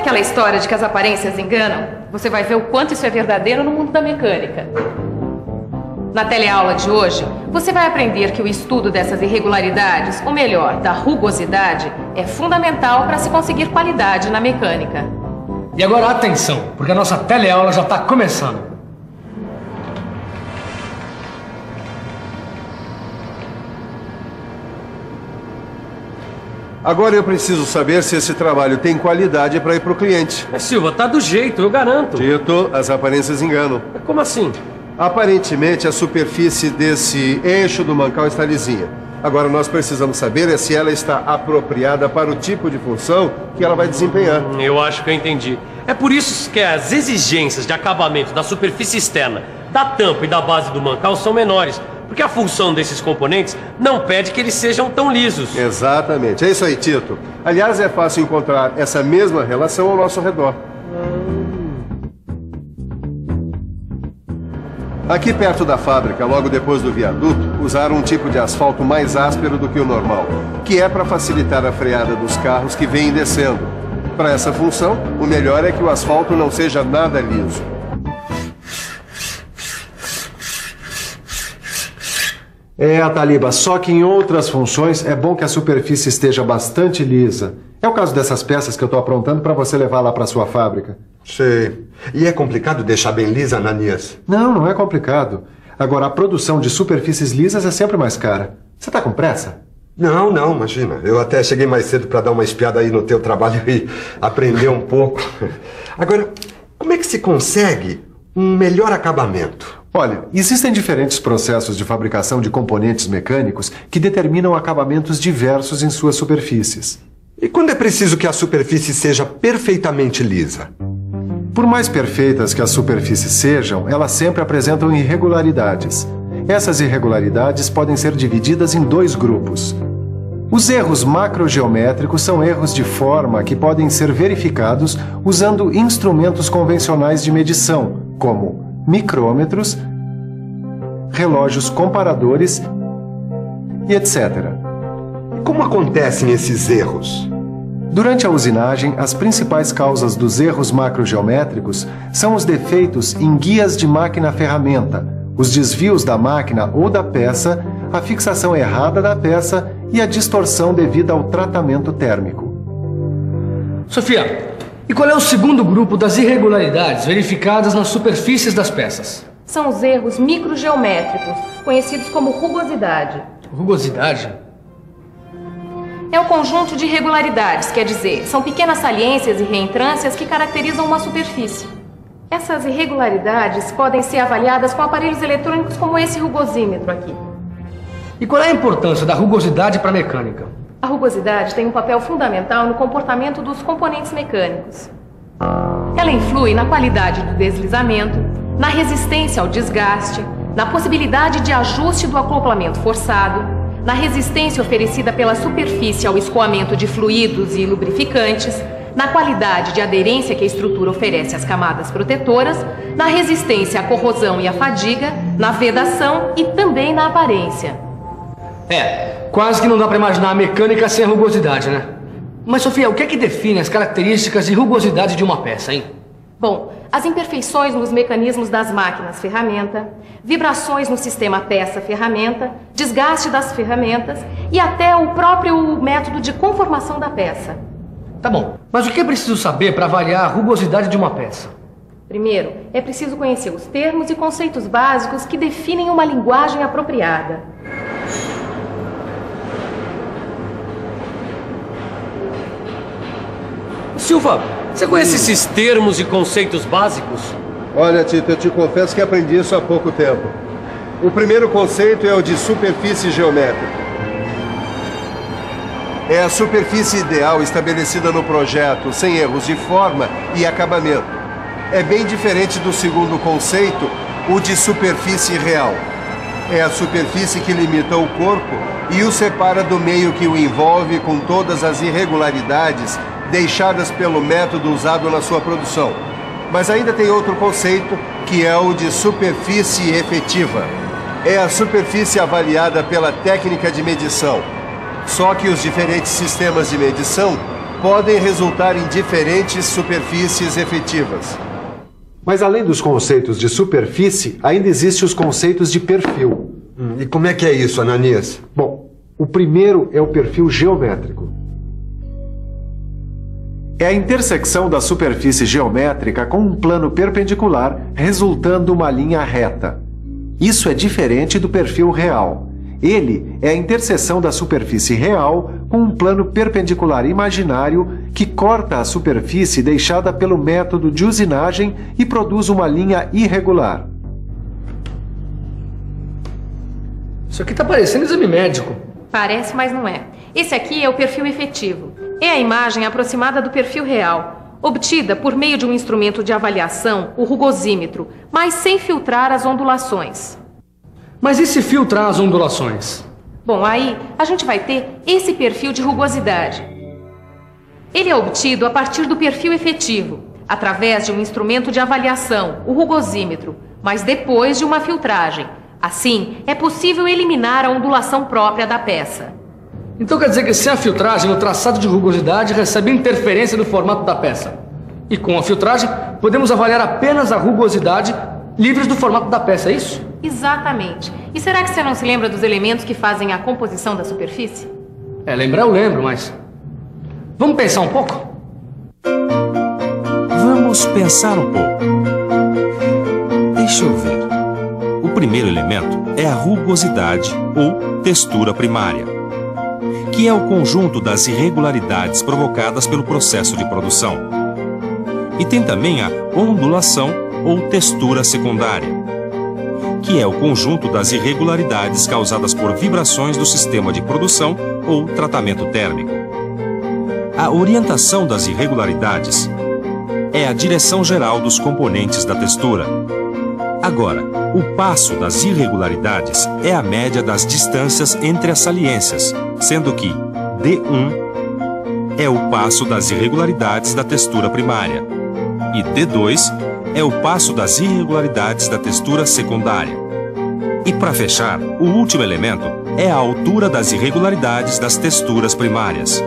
aquela história de que as aparências enganam? Você vai ver o quanto isso é verdadeiro no mundo da mecânica. Na teleaula de hoje, você vai aprender que o estudo dessas irregularidades, ou melhor, da rugosidade, é fundamental para se conseguir qualidade na mecânica. E agora atenção, porque a nossa teleaula já está começando. Agora eu preciso saber se esse trabalho tem qualidade para ir para o cliente. Mas Silva, tá do jeito, eu garanto. Tito, as aparências enganam. Como assim? Aparentemente, a superfície desse eixo do mancal está lisinha. Agora, nós precisamos saber se ela está apropriada para o tipo de função que ela vai desempenhar. Eu acho que eu entendi. É por isso que as exigências de acabamento da superfície externa, da tampa e da base do mancal são menores. Porque a função desses componentes não pede que eles sejam tão lisos. Exatamente. É isso aí, Tito. Aliás, é fácil encontrar essa mesma relação ao nosso redor. Aqui perto da fábrica, logo depois do viaduto, usaram um tipo de asfalto mais áspero do que o normal, que é para facilitar a freada dos carros que vêm descendo. Para essa função, o melhor é que o asfalto não seja nada liso. Taliba, só que em outras funções é bom que a superfície esteja bastante lisa. É o caso dessas peças que eu estou aprontando para você levar lá para sua fábrica. Sei. E é complicado deixar bem lisa, Ananias? Não, não é complicado. Agora, a produção de superfícies lisas é sempre mais cara. Você está com pressa? Não, imagina. Eu até cheguei mais cedo para dar uma espiada aí no teu trabalho e aprender um pouco. Agora, como é que se consegue um melhor acabamento? Olha, existem diferentes processos de fabricação de componentes mecânicos que determinam acabamentos diversos em suas superfícies. E quando é preciso que a superfície seja perfeitamente lisa? Por mais perfeitas que as superfícies sejam, elas sempre apresentam irregularidades. Essas irregularidades podem ser divididas em dois grupos. Os erros macrogeométricos são erros de forma que podem ser verificados usando instrumentos convencionais de medição, como micrômetros, relógios comparadores e etc. Como acontecem esses erros? Durante a usinagem, as principais causas dos erros macrogeométricos são os defeitos em guias de máquina-ferramenta, os desvios da máquina ou da peça, a fixação errada da peça e a distorção devida ao tratamento térmico. Sofia, e qual é o segundo grupo das irregularidades verificadas nas superfícies das peças? São os erros microgeométricos, conhecidos como rugosidade. Rugosidade? É um conjunto de irregularidades, quer dizer, são pequenas saliências e reentrâncias que caracterizam uma superfície. Essas irregularidades podem ser avaliadas com aparelhos eletrônicos como esse rugosímetro aqui. E qual é a importância da rugosidade para a mecânica? A rugosidade tem um papel fundamental no comportamento dos componentes mecânicos. Ela influi na qualidade do deslizamento, na resistência ao desgaste, na possibilidade de ajuste do acoplamento forçado, na resistência oferecida pela superfície ao escoamento de fluidos e lubrificantes, na qualidade de aderência que a estrutura oferece às camadas protetoras, na resistência à corrosão e à fadiga, na vedação e também na aparência. Quase que não dá para imaginar a mecânica sem a rugosidade, né? Mas, Sofia, o que é que define as características de rugosidade de uma peça, hein? Bom, as imperfeições nos mecanismos das máquinas-ferramenta, vibrações no sistema peça-ferramenta, desgaste das ferramentas e até o próprio método de conformação da peça. Tá bom, mas o que é preciso saber para avaliar a rugosidade de uma peça? Primeiro, é preciso conhecer os termos e conceitos básicos que definem uma linguagem apropriada. Silva, você conhece esses termos e conceitos básicos? Olha, Tito, eu te confesso que aprendi isso há pouco tempo. O primeiro conceito é o de superfície geométrica. É a superfície ideal estabelecida no projeto, sem erros de forma e acabamento. É bem diferente do segundo conceito, o de superfície real. É a superfície que limita o corpo e o separa do meio que o envolve com todas as irregularidades deixadas pelo método usado na sua produção. Mas ainda tem outro conceito, que é o de superfície efetiva. É a superfície avaliada pela técnica de medição. Só que os diferentes sistemas de medição podem resultar em diferentes superfícies efetivas. Mas além dos conceitos de superfície, ainda existem os conceitos de perfil. E como é que é isso, Ananias? Bom, o primeiro é o perfil geométrico. É a intersecção da superfície geométrica com um plano perpendicular, resultando uma linha reta. Isso é diferente do perfil real. Ele é a interseção da superfície real com um plano perpendicular imaginário que corta a superfície deixada pelo método de usinagem e produz uma linha irregular. Isso aqui tá parecendo exame médico. Parece, mas não é. Esse aqui é o perfil efetivo. É a imagem aproximada do perfil real, obtida por meio de um instrumento de avaliação, o rugosímetro, mas sem filtrar as ondulações. Mas e se filtrar as ondulações? Bom, aí a gente vai ter esse perfil de rugosidade. Ele é obtido a partir do perfil efetivo, através de um instrumento de avaliação, o rugosímetro, mas depois de uma filtragem. Assim, é possível eliminar a ondulação própria da peça. Então quer dizer que sem a filtragem, o traçado de rugosidade recebe interferência do formato da peça. E com a filtragem, podemos avaliar apenas a rugosidade livres do formato da peça, é isso? Exatamente. E será que você não se lembra dos elementos que fazem a composição da superfície? Lembrar eu lembro, mas... Vamos pensar um pouco? Vamos pensar um pouco. Deixa eu ver. O primeiro elemento é a rugosidade ou textura primária, que é o conjunto das irregularidades provocadas pelo processo de produção. E tem também a ondulação ou textura secundária, que é o conjunto das irregularidades causadas por vibrações do sistema de produção ou tratamento térmico. A orientação das irregularidades é a direção geral dos componentes da textura. Agora, o passo das irregularidades é a média das distâncias entre as saliências, sendo que D1 é o passo das irregularidades da textura primária e D2 é o passo das irregularidades da textura secundária. E para fechar, o último elemento é a altura das irregularidades das texturas primárias.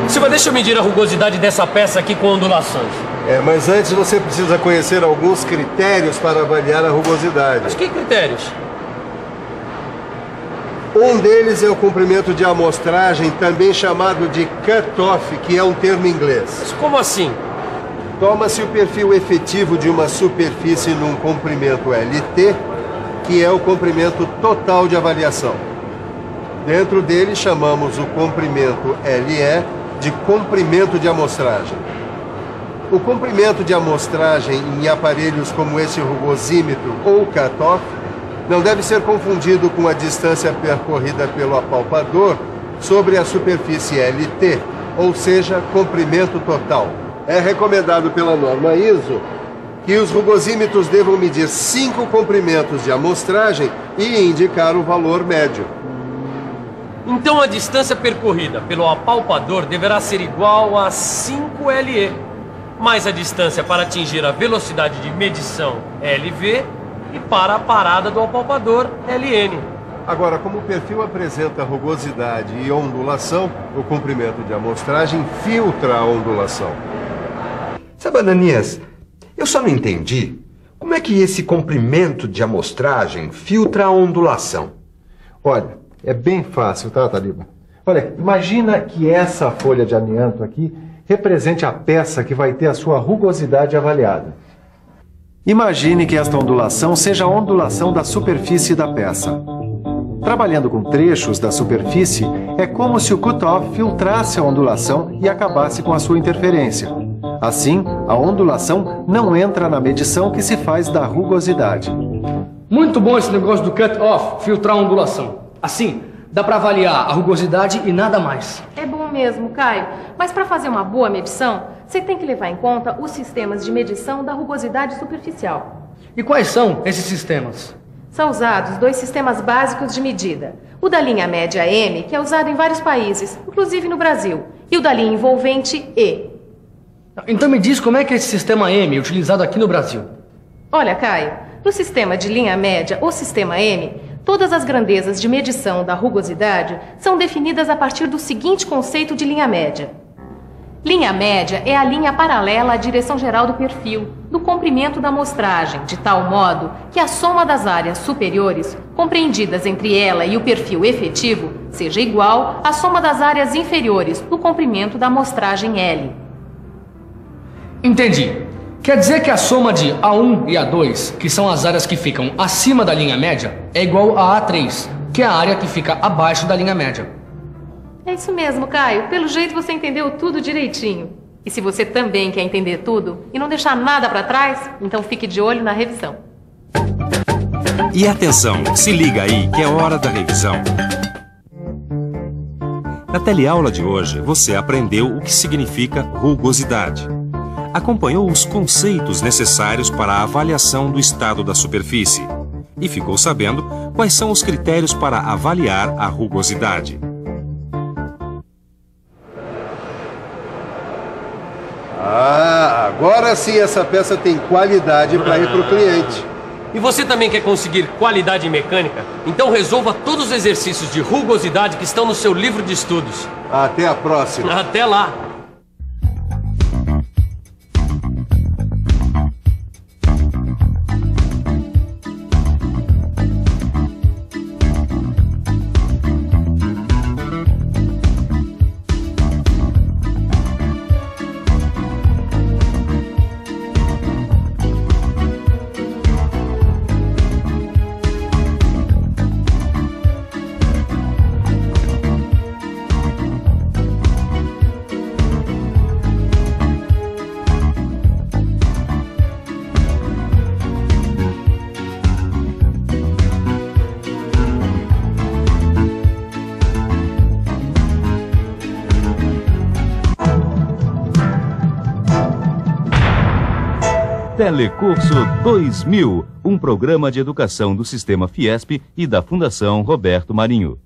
Silva, deixa eu medir a rugosidade dessa peça aqui com ondulações. Mas antes você precisa conhecer alguns critérios para avaliar a rugosidade. Mas que critérios? Um deles é o comprimento de amostragem, também chamado de cut-off, que é um termo inglês. Mas como assim? Toma-se o perfil efetivo de uma superfície num comprimento LT, que é o comprimento total de avaliação. Dentro dele chamamos o comprimento LE de comprimento de amostragem. O comprimento de amostragem em aparelhos como esse rugosímetro ou cut-off não deve ser confundido com a distância percorrida pelo apalpador sobre a superfície LT, ou seja, comprimento total. É recomendado pela norma ISO que os rugosímetros devam medir 5 comprimentos de amostragem e indicar o valor médio. Então a distância percorrida pelo apalpador deverá ser igual a 5 LE, mais a distância para atingir a velocidade de medição LV e para a parada do apalpador LN. Agora, como o perfil apresenta rugosidade e ondulação, o comprimento de amostragem filtra a ondulação. Sabe, Ananias, eu só não entendi como é que esse comprimento de amostragem filtra a ondulação. Olha, é bem fácil, tá, Taliba? Olha, imagina que essa folha de amianto aqui represente a peça que vai ter a sua rugosidade avaliada. Imagine que esta ondulação seja a ondulação da superfície da peça. Trabalhando com trechos da superfície, é como se o cut-off filtrasse a ondulação e acabasse com a sua interferência. Assim, a ondulação não entra na medição que se faz da rugosidade. Muito bom esse negócio do cut-off, filtrar a ondulação. Assim, dá para avaliar a rugosidade e nada mais. É bom mesmo, Caio. Mas para fazer uma boa medição, você tem que levar em conta os sistemas de medição da rugosidade superficial. E quais são esses sistemas? São usados 2 sistemas básicos de medida. O da linha média M, que é usado em vários países, inclusive no Brasil, e o da linha envolvente E. Então me diz como é que é esse sistema M é utilizado aqui no Brasil. Olha, Caio, no sistema de linha média ou sistema M, todas as grandezas de medição da rugosidade são definidas a partir do seguinte conceito de linha média. Linha média é a linha paralela à direção geral do perfil, do comprimento da amostragem, de tal modo que a soma das áreas superiores, compreendidas entre ela e o perfil efetivo, seja igual à soma das áreas inferiores do comprimento da amostragem L. Entendi. Quer dizer que a soma de A1 e A2, que são as áreas que ficam acima da linha média, é igual a A3, que é a área que fica abaixo da linha média. É isso mesmo, Caio. Pelo jeito você entendeu tudo direitinho. E se você também quer entender tudo e não deixar nada para trás, então fique de olho na revisão. E atenção, se liga aí que é hora da revisão. Na teleaula de hoje, você aprendeu o que significa rugosidade. Acompanhou os conceitos necessários para a avaliação do estado da superfície. E ficou sabendo quais são os critérios para avaliar a rugosidade. Agora sim essa peça tem qualidade para ir para o cliente. E você também quer conseguir qualidade mecânica? Então resolva todos os exercícios de rugosidade que estão no seu livro de estudos. Até a próxima. Até lá! Telecurso 2000, um programa de educação do Sistema Fiesp e da Fundação Roberto Marinho.